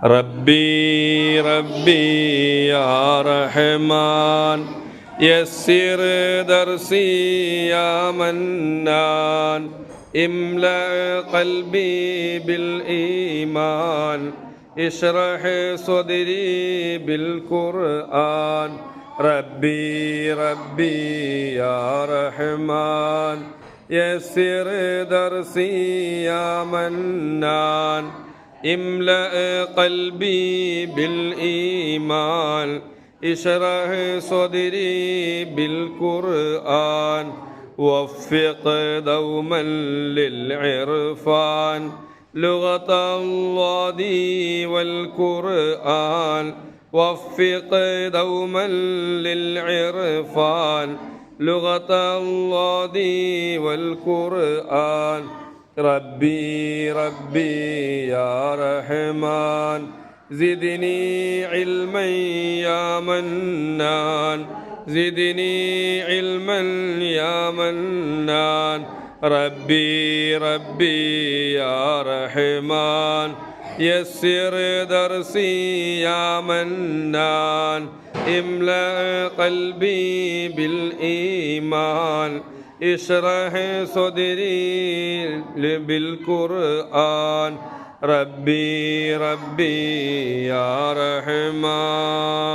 ربي ربي يا رحمن يسر درسي يا منان املأ قلبي بالإيمان اشرح صدري بالقرآن ربي ربي يا رحمن يسر درسي يا منان املأ قلبي بالإيمان اشرح صدري بالقرآن وفق دوما للعرفان لغة الله والقرآن وفق دوما للعرفان لغة الله والقرآن ربي ربي يا رحمن زدني علما يا منان زدني علما يا منان ربي ربي يا رحمن يسر درسي يا منان املأ قلبي بالإيمان اشرح صدري بالقرآن ربي ربي يا رحمن.